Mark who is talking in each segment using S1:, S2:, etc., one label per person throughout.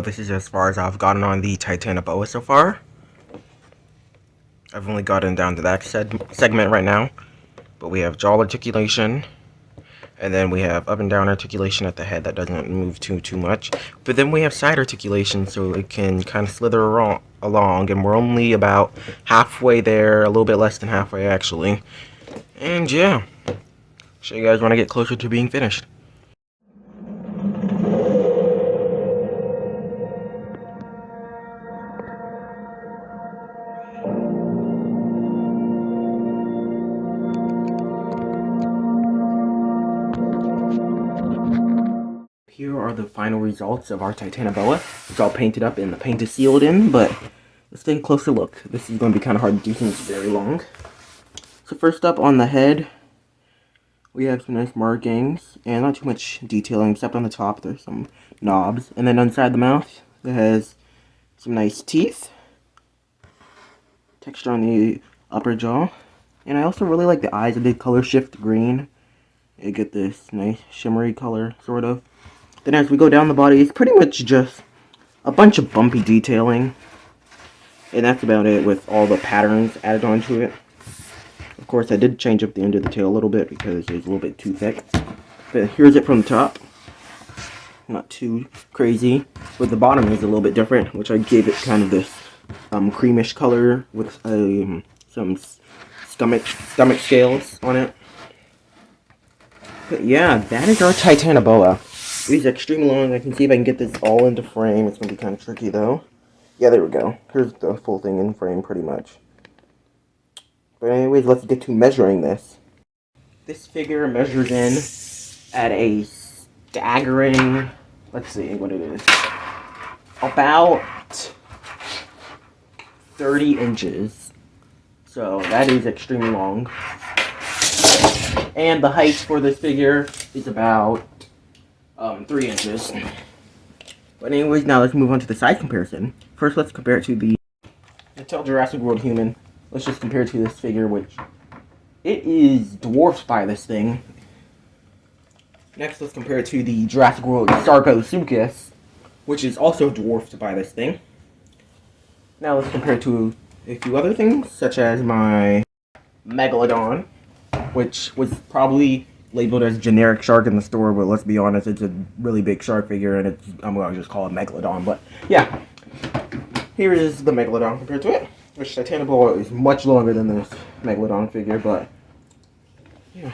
S1: So this is as far as I've gotten on the Titanoboa so far. I've only gotten down to that segment right now. But we have jaw articulation. And then we have up and down articulation at the head that doesn't move too much. But then we have side articulation, so it can kind of slither along. And we're only about halfway there, a little bit less than halfway actually. And yeah, show you guys when I get closer to being finished. Here are the final results of our Titanoboa. It's all painted up and the paint is sealed in, but let's take a closer look. This is going to be kind of hard to do since it's very long. So first up on the head, we have some nice markings, and not too much detailing, except on the top there's some knobs. And then inside the mouth, it has some nice teeth, texture on the upper jaw. And I also really like the eyes. I did color shift green. You get this nice shimmery color, sort of. Then as we go down the body, it's pretty much just a bunch of bumpy detailing. And that's about it with all the patterns added onto it. Of course, I did change up the end of the tail a little bit because it was a little bit too thick. But here's it from the top. Not too crazy. But the bottom is a little bit different, which I gave it kind of this creamish color with some stomach scales on it. But yeah, that is our Titanoboa. It is extremely long. I can see if I can get this all into frame. It's going to be kind of tricky though. Yeah, there we go. Here's the full thing in frame pretty much. But anyways, let's get to measuring this. This figure measures in at a staggering, let's see what it is, about 30 inches. So that is extremely long. And the height for this figure is about 3 inches. But anyways, now let's move on to the size comparison. First, let's compare it to the Until Jurassic World human. Let's just compare it to this figure, which it is dwarfed by this thing. Next, let's compare it to the Jurassic World Sarcosuchus, which is also dwarfed by this thing. Now let's compare it to a few other things, such as my Megalodon, which was probably labeled as generic shark in the store, but let's be honest, it's a really big shark figure, and I'm going to just call it Megalodon. But yeah, here is the Megalodon compared to it, which Titanoboa is much longer than this Megalodon figure, but yeah.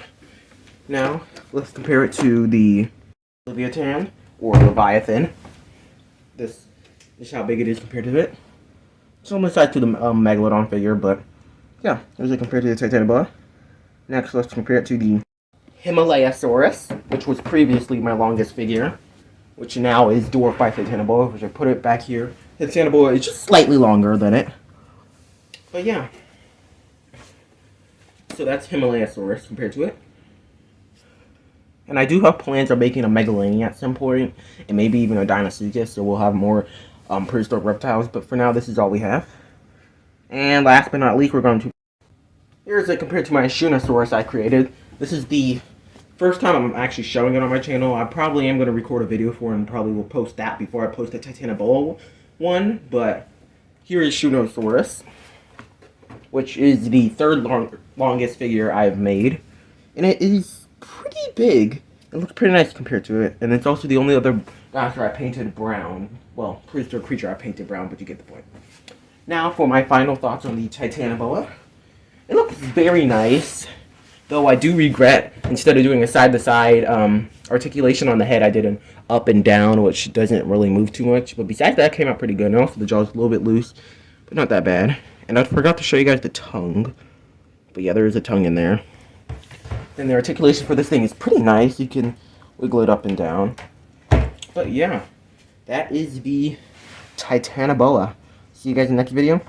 S1: Now, let's compare it to the Leviathan, or Leviathan. This is how big it is compared to it. It's almost size to the Megalodon figure, but yeah, here's it compared to the Titanoboa. Next, let's compare it to the Himalayasaurus, which was previously my longest figure, which now is dwarfed by Titanoboa, which I put it back here. Titanoboa is just slightly longer than it. But yeah. So that's Himalayasaurus compared to it. And I do have plans of making a Megalania at some point, and maybe even a Dinosuchus, so we'll have more prehistoric reptiles, but for now this is all we have. And last but not least, we're going to... Here's it compared to my Shunosaurus I created. This is the first time I'm actually showing it on my channel. I probably am going to record a video for it and probably will post that before I post the Titanoboa one. But here is Shunosaurus, which is the third longest figure I've made. And it is pretty big. It looks pretty nice compared to it. And it's also the only other dinosaur I painted brown. Well, prehistoric creature I painted brown, but you get the point. Now for my final thoughts on the Titanoboa. It looks very nice. Though I do regret, instead of doing a side-to-side articulation on the head, I did an up and down, which doesn't really move too much. But besides that, it came out pretty good. And also the jaw's a little bit loose, but not that bad. And I forgot to show you guys the tongue. But yeah, there is a tongue in there. And the articulation for this thing is pretty nice. You can wiggle it up and down. But yeah, that is the Titanoboa. See you guys in the next video.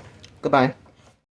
S1: Goodbye.